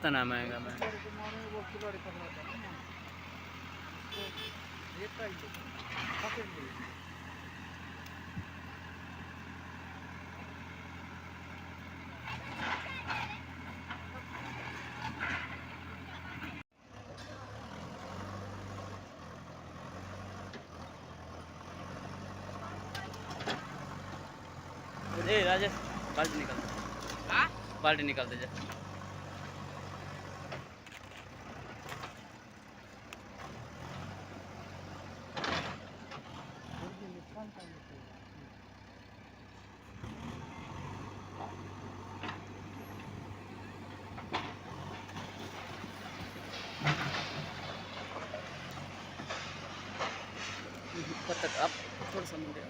तना महंगा मैं राजेश बाल्टी निकालते जा तक आप थोड़ा सा मुड़े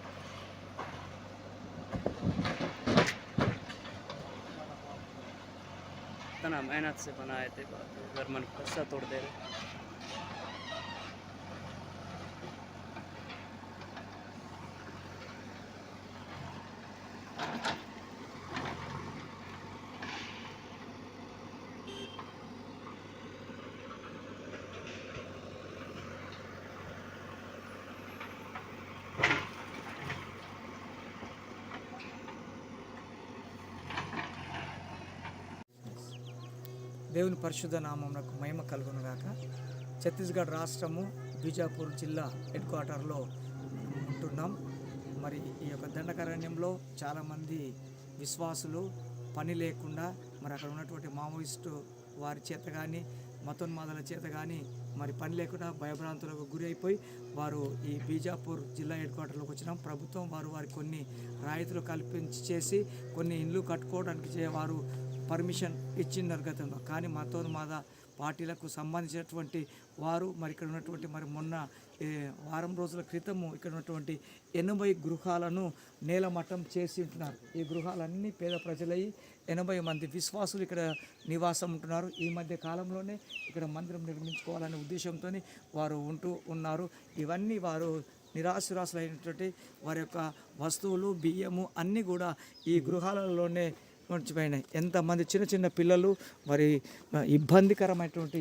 इतना मेहनत से बनाए थे अगर मन पैसा तोड़ दे रहे దేవుని పరిశుద్ధ నామమునకు మహిమ కలుగునుగాక. ఛత్తీస్గఢ్ రాష్ట్రము బీజాపూర్ జిల్లా హెడ్ క్వార్టర్లో ఉంటున్నాం. మరి ఈ యొక్క దండకారణ్యంలో చాలామంది విశ్వాసులు పని లేకుండా మరి అక్కడ ఉన్నటువంటి మావోయిస్టు వారి చేత కానీ మతోన్మాదాల చేత కానీ మరి పని లేకుండా భయభ్రాంతులకు గురి అయిపోయి వారు ఈ బీజాపూర్ జిల్లా హెడ్ క్వార్టర్లోకి వచ్చినాం. ప్రభుత్వం వారికి కొన్ని రాయితీలు కల్పించి చేసి కొన్ని ఇండ్లు కట్టుకోవడానికి వారు పర్మిషన్ ఇచ్చినారు గతంలో. కానీ మతోన్మాద పార్టీలకు సంబంధించినటువంటి వారు మరి ఇక్కడ ఉన్నటువంటి మరి మొన్న వారం రోజుల క్రితము ఇక్కడ ఉన్నటువంటి 80 గృహాలను నేలమట్టం చేసి ఉంటున్నారు. ఈ గృహాలన్నీ పేద ప్రజలై 80 మంది విశ్వాసులు ఇక్కడ నివాసం ఉంటున్నారు. ఈ మధ్య కాలంలోనే ఇక్కడ మందిరం నిర్మించుకోవాలనే ఉద్దేశంతో వారు ఉంటూ ఉన్నారు. ఇవన్నీ వారు నిరాశురాశులైనటువంటి వారి యొక్క వస్తువులు బియ్యము అన్నీ కూడా ఈ గృహాలలోనే మర్చిపోయినాయి. ఎంతమంది చిన్న చిన్న పిల్లలు మరి ఇబ్బందికరమైనటువంటి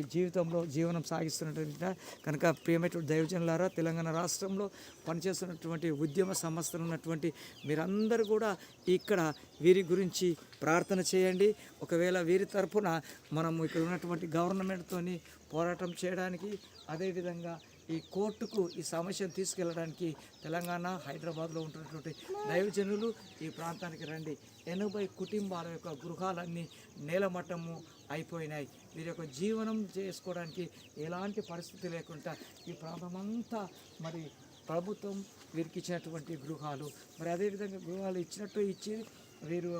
జీవనం సాగిస్తున్నటువంటి కనుక ప్రియమైనటువంటి దైవజనులారా, తెలంగాణ రాష్ట్రంలో పనిచేస్తున్నటువంటి ఉద్యమ సంస్థలు ఉన్నటువంటి మీరందరూ కూడా ఇక్కడ వీరి గురించి ప్రార్థన చేయండి. ఒకవేళ వీరి తరఫున మనము ఇక్కడ ఉన్నటువంటి గవర్నమెంట్తో పోరాటం చేయడానికి, అదేవిధంగా ఈ కోర్టుకు ఈ సమస్యను తీసుకెళ్ళడానికి తెలంగాణ హైదరాబాద్లో ఉంటున్నటువంటి దైవజనులు ఈ ప్రాంతానికి రండి. 80 కుటుంబాల యొక్క గృహాలన్నీ నేలమట్టము అయిపోయినాయి. వీరి యొక్క జీవనం చేసుకోవడానికి ఎలాంటి పరిస్థితి లేకుండా ఈ ప్రాంతమంతా మరి ప్రభుత్వం వీరికి ఇచ్చినటువంటి గృహాలు, మరి అదేవిధంగా గృహాలు ఇచ్చి వీరు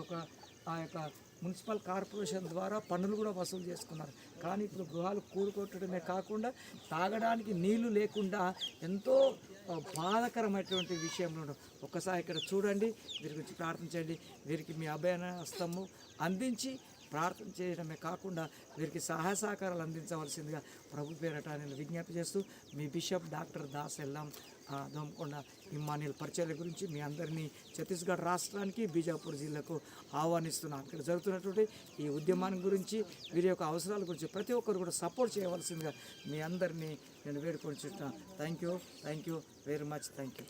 ఆ యొక్క మున్సిపల్ కార్పొరేషన్ ద్వారా పన్నులు కూడా వసూలు చేసుకున్నారు. కానీ ఇప్పుడు గృహాలు కూడుకొట్టడమే కాకుండా తాగడానికి నీళ్లు లేకుండా ఎంతో బాధాకరమైనటువంటి విషయంలో ఒక్కసారి ఇక్కడ చూడండి, వీరి గురించి ప్రార్థించండి. వీరికి మీ అభయ హస్తము అందించి ప్రార్థన చేయడమే కాకుండా వీరికి సహాయ సహకారాలు అందించవలసిందిగా ప్రభు పేరట నేను విజ్ఞప్తి చేస్తూ మీ బిషప్ డాక్టర్ దాస్ ఎల్లం దోమకొండ ఇమ్మానుయేల్ పరిచయాల గురించి మీ అందరినీ ఛత్తీస్గఢ్ రాష్ట్రానికి బీజాపూర్ జిల్లాకు ఆహ్వానిస్తున్నాను. ఇక్కడ జరుగుతున్నటువంటి ఈ ఉద్యమాన్ని గురించి వీరి యొక్క అవసరాల గురించి ప్రతి ఒక్కరు కూడా సపోర్ట్ చేయవలసిందిగా మీ అందరినీ నేను వేడుకొని చుట్టాను. Thank you very much. Thank you.